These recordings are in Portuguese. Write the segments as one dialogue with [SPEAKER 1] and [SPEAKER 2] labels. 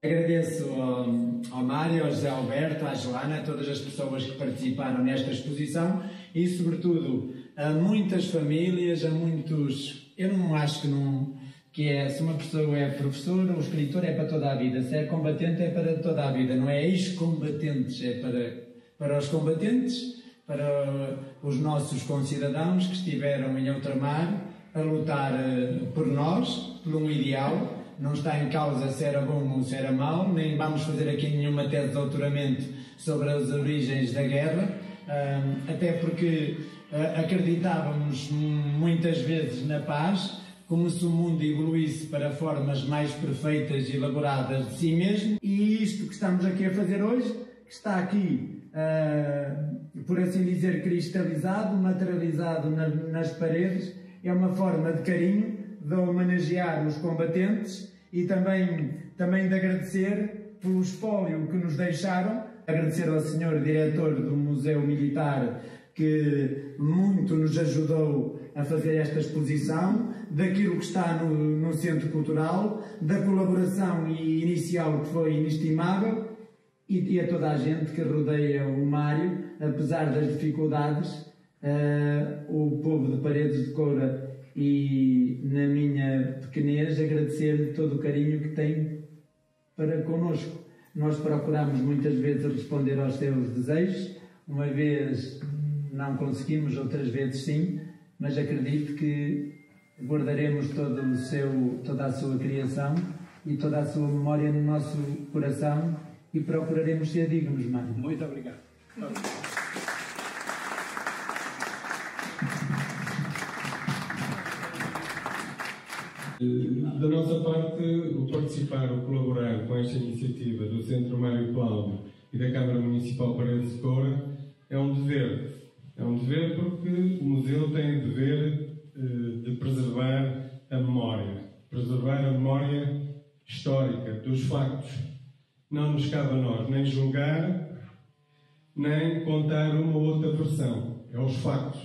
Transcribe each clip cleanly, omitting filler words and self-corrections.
[SPEAKER 1] Agradeço ao Mário, ao José Alberto, à Joana, a todas as pessoas que participaram nesta exposição e, sobretudo, a muitas famílias, a muitos... Eu não acho se uma pessoa é professor ou escritor é para toda a vida, se é combatente é para toda a vida, não é ex-combatentes, é para os combatentes, para os nossos concidadãos que estiveram em ultramar a lutar por nós, por um ideal. Não está em causa se era bom ou se era mau, nem vamos fazer aqui nenhuma tese de doutoramento sobre as origens da guerra, até porque acreditávamos muitas vezes na paz, como se o mundo evoluísse para formas mais perfeitas e elaboradas de si mesmo. E isto que estamos aqui a fazer hoje, que está aqui, por assim dizer, cristalizado, materializado nas paredes, é uma forma de carinho, de homenagear os combatentes e também de agradecer pelo espólio que nos deixaram, agradecer ao senhor diretor do Museu Militar que muito nos ajudou a fazer esta exposição, daquilo que está no Centro Cultural, da colaboração inicial que foi inestimável e a toda a gente que rodeia o Mário, apesar das dificuldades, o povo de Paredes de Coura e na minha pequenez agradecer-lhe todo o carinho que tem para connosco. Nós procuramos muitas vezes responder aos seus desejos, uma vez não conseguimos, outras vezes sim, mas acredito que guardaremos toda a sua criação e toda a sua memória no nosso coração e procuraremos ser dignos, Mário.
[SPEAKER 2] Muito obrigado.
[SPEAKER 3] Da nossa parte, o participar, o colaborar com esta iniciativa do Centro Mário Cláudio e da Câmara Municipal Paredes de Coura é um dever. É um dever porque o museu tem o dever de preservar a memória histórica dos factos. Não nos cabe a nós nem julgar, nem contar uma ou outra versão. É os factos.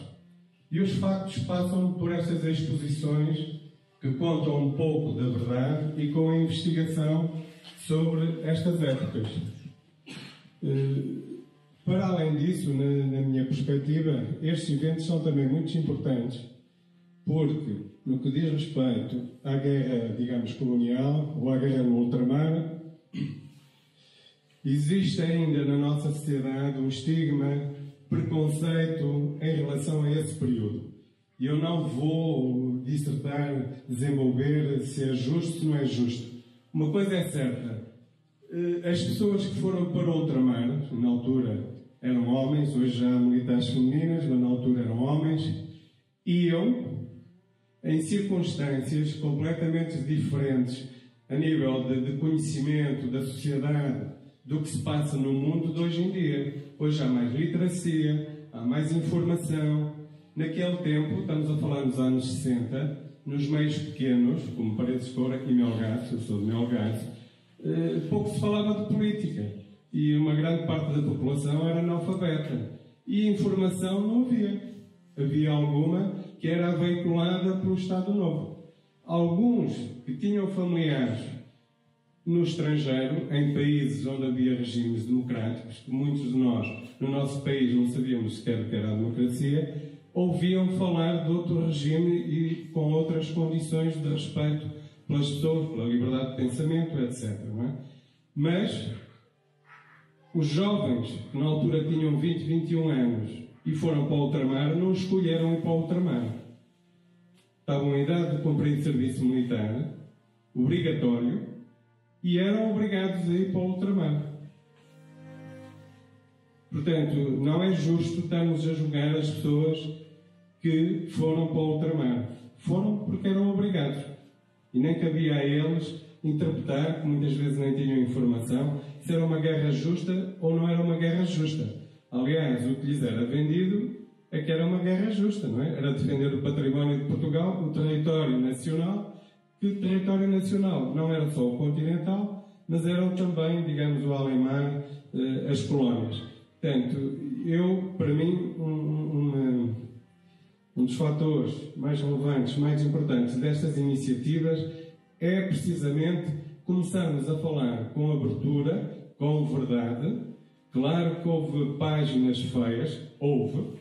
[SPEAKER 3] E os factos passam por estas exposições que contam um pouco da verdade e com a investigação sobre estas épocas. Para além disso, na minha perspectiva, estes eventos são também muito importantes porque, no que diz respeito à guerra, digamos, colonial ou à guerra no ultramar, existe ainda na nossa sociedade um estigma, preconceito em relação a esse período. E eu não vou dissertar, desenvolver se é justo ou não é justo. Uma coisa é certa, as pessoas que foram para o ultramar, na altura eram homens, hoje já há militares femininas, mas na altura eram homens, iam em circunstâncias completamente diferentes a nível de conhecimento da sociedade, do que se passa no mundo de hoje em dia. Hoje há mais literacia, há mais informação. Naquele tempo, estamos a falar nos anos 60, nos meios pequenos, como Paredes de Coura e Melgaço, eu sou de Melgaço, pouco se falava de política. E uma grande parte da população era analfabeta. E informação não havia. Havia alguma que era veiculada pelo Estado Novo. Alguns que tinham familiares no estrangeiro, em países onde havia regimes democráticos, que muitos de nós, no nosso país, não sabíamos sequer o que era a democracia, ouviam falar de outro regime e com outras condições de respeito pelas pessoas, pela liberdade de pensamento, etc. Não é? Mas os jovens, que na altura tinham 20, 21 anos e foram para o ultramar, não escolheram ir para o ultramar. Estavam em idade de cumprir serviço militar, obrigatório, e eram obrigados a ir para o ultramar. Portanto, não é justo estarmos a julgar as pessoas que foram para o ultramar. Foram porque eram obrigados. E nem cabia a eles interpretar, que muitas vezes nem tinham informação, se era uma guerra justa ou não era uma guerra justa. Aliás, o que lhes era vendido é que era uma guerra justa, não é? Era defender o património de Portugal, o território nacional, que o território nacional não era só o continental, mas eram também, digamos, o além-mar, as colónias. Portanto, para mim, um dos fatores mais relevantes, mais importantes destas iniciativas é precisamente começarmos a falar com abertura, com verdade. Claro que houve páginas feias, houve.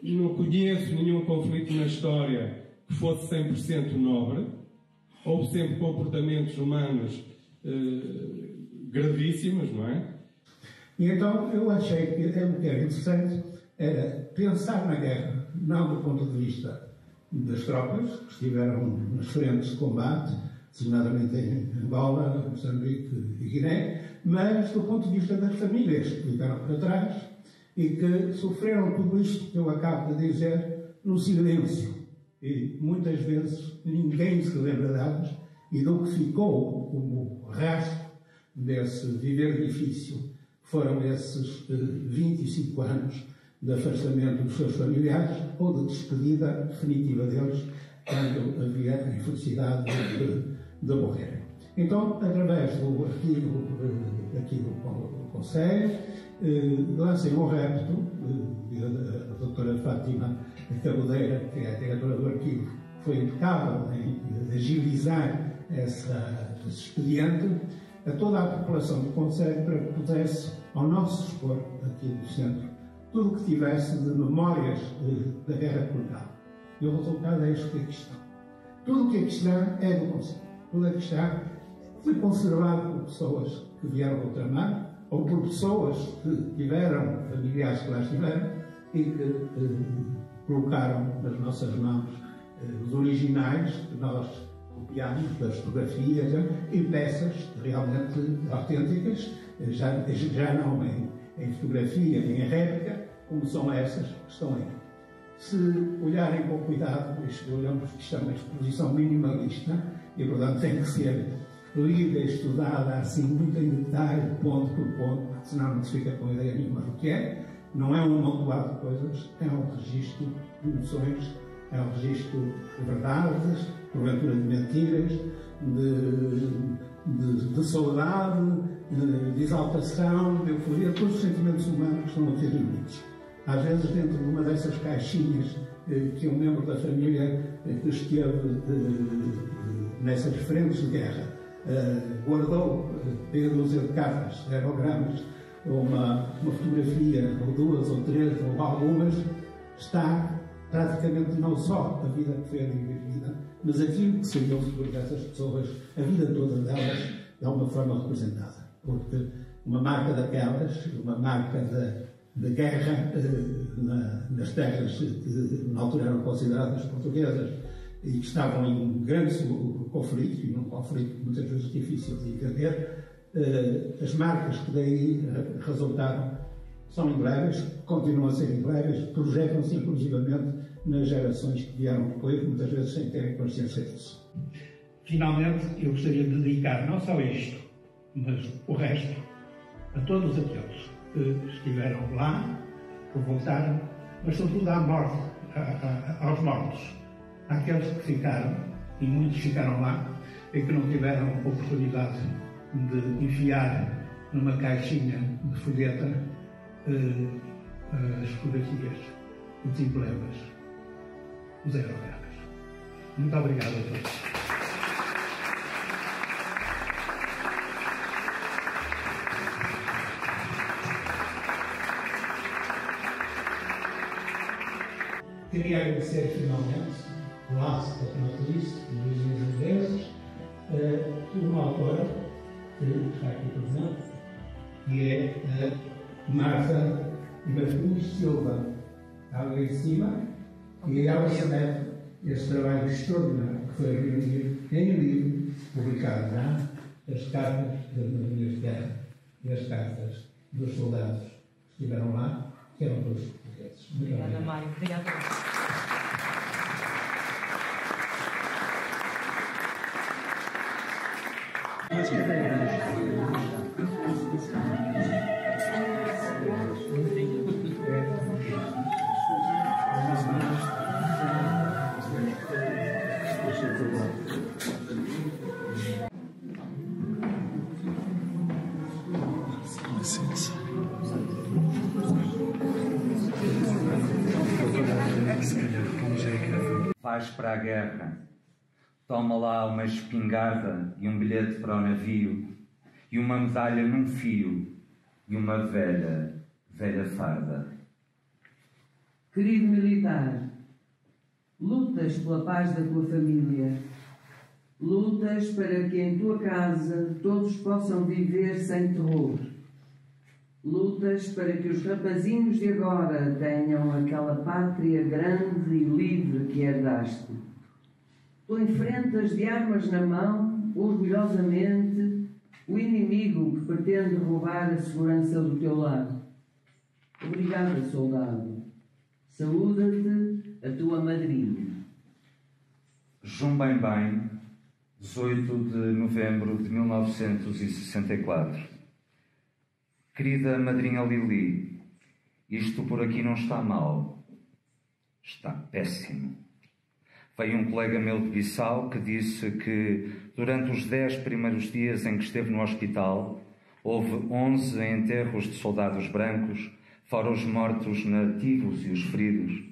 [SPEAKER 3] Não conheço nenhum conflito na história que fosse 100% nobre. Houve sempre comportamentos humanos gravíssimos, não é?
[SPEAKER 2] E então eu achei que o que era interessante era pensar na guerra, não do ponto de vista das tropas que estiveram nas frentes de combate, designadamente em Angola, Moçambique e Guiné, mas do ponto de vista das famílias que ficaram para trás e que sofreram tudo isto que eu acabo de dizer no silêncio. E muitas vezes ninguém se lembra delas e do que ficou como rastro desse viver difícil foram esses 25 anos de afastamento dos seus familiares ou de despedida definitiva deles quando havia a infelicidade de morrer. Então, através do artigo aqui do Conselho, lancei um repto, a doutora Fátima Cabodeira, que é a diretora do arquivo, foi impecável em agilizar esse expediente, a toda a população do Conselho para que pudesse, ao nosso dispor, aqui do centro, tudo o que tivesse de memórias da guerra colonial. E o resultado é este que aqui está. Tudo o que aqui está é do Conselho. Tudo o que está foi conservado por pessoas que vieram ultramar ou por pessoas que tiveram familiares que lá estiveram e que colocaram nas nossas mãos os originais que nós copiámos das fotografias e peças realmente autênticas, já não em fotografia nem em réplica, como são essas que estão aí. Se olharem com cuidado, olhamos que isto é uma exposição minimalista e, portanto, tem que ser lida e estudada assim, muito em detalhe, ponto por ponto, porque senão não se fica com ideia nenhuma do que é. Não é um amontoado de coisas, é um registro de emoções, é um registro de verdades, porventura de mentiras, de saudade, de exaltação, de euforia, todos os sentimentos humanos que estão a ter limites. Às vezes, dentro de uma dessas caixinhas que um membro da família que esteve nessas frentes de guerra guardou meia dúzia de cartas, aerogramas, ou uma fotografia, ou duas, ou três, ou algumas, está praticamente não só a vida que foi vivida, mas aquilo que seriam por essas pessoas, a vida toda delas, de alguma forma representada. Porque uma marca daquelas, uma marca de guerra nas terras que na altura eram consideradas portuguesas e que estavam em um grande conflito, e num conflito muitas vezes difícil de entender, as marcas que daí resultaram são indeleves, continuam a ser indeleves, projetam-se inclusivamente nas gerações que vieram depois, muitas vezes sem terem consciência disso.
[SPEAKER 4] Finalmente, eu gostaria de dedicar não só isto, mas o resto, a todos aqueles que estiveram lá, que voltaram, mas sobretudo à morte, aos mortos, àqueles que ficaram, e muitos ficaram lá, e que não tiveram oportunidade de enfiar numa caixinha de folheta as fotografias, os emblemas, os aerogramas. Muito obrigado a todos.
[SPEAKER 2] Queria agradecer finalmente o laço da Tomatrice, dos ingleses, uma autora que está aqui presente, que é a Marta Martins Silva. Ali em cima, e ela recebe este trabalho extraordinário que foi reunido em livro, publicado já, as cartas das Maravilhas de Guerra e as cartas dos soldados que estiveram lá, que eram todos portugueses.
[SPEAKER 5] Obrigada, Mário. Obrigada.
[SPEAKER 6] Vais para a guerra
[SPEAKER 5] Toma lá uma espingarda e um bilhete para o navio, e uma medalha num fio, e uma velha farda.
[SPEAKER 6] Querido militar, lutas pela paz da tua família, lutas para que em tua casa todos possam viver sem terror, lutas para que os rapazinhos de agora tenham aquela pátria grande e livre que herdaste. Tu enfrentas de armas na mão, orgulhosamente, o inimigo que pretende roubar a segurança do teu lar. Obrigada, soldado. Saúda-te a tua madrinha.
[SPEAKER 5] Jumbem, 18 de novembro de 1964. Querida madrinha Lili, isto por aqui não está mal. Está péssimo. Veio um colega meu de Bissau que disse que durante os 10 primeiros dias em que esteve no hospital houve 11 enterros de soldados brancos, fora os mortos nativos e os feridos.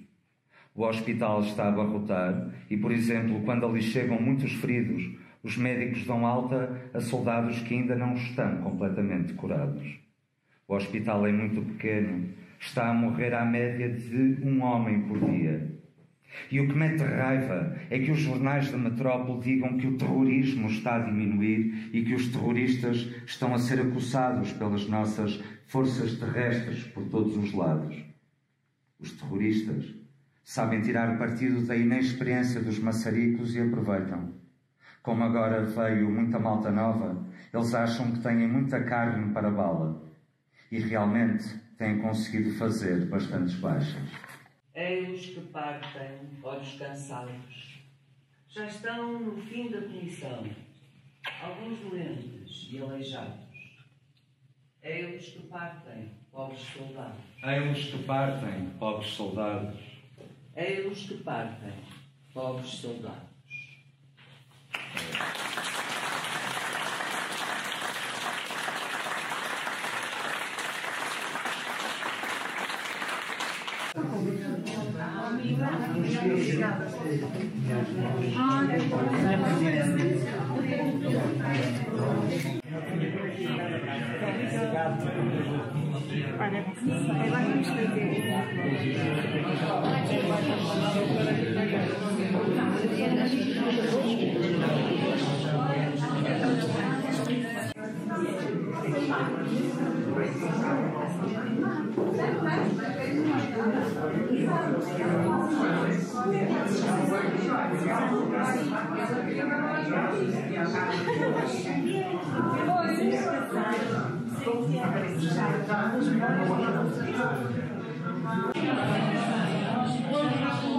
[SPEAKER 5] O hospital está a abarrotar e, por exemplo, quando ali chegam muitos feridos, os médicos dão alta a soldados que ainda não estão completamente curados. O hospital é muito pequeno, está a morrer à média de um homem por dia. E o que mete raiva é que os jornais da metrópole digam que o terrorismo está a diminuir e que os terroristas estão a ser acossados pelas nossas forças terrestres por todos os lados. Os terroristas sabem tirar partido da inexperiência dos maçaricos e aproveitam. Como agora veio muita malta nova, eles acham que têm muita carne para bala. E realmente têm conseguido fazer bastantes baixas.
[SPEAKER 6] Ei-os que partem, olhos cansados. Já estão no fim da comissão, alguns doentes e aleijados. Ei-os que partem, pobres soldados.
[SPEAKER 5] Ei-los que partem, pobres soldados.
[SPEAKER 6] Ei-os que partem, pobres soldados.
[SPEAKER 7] Agora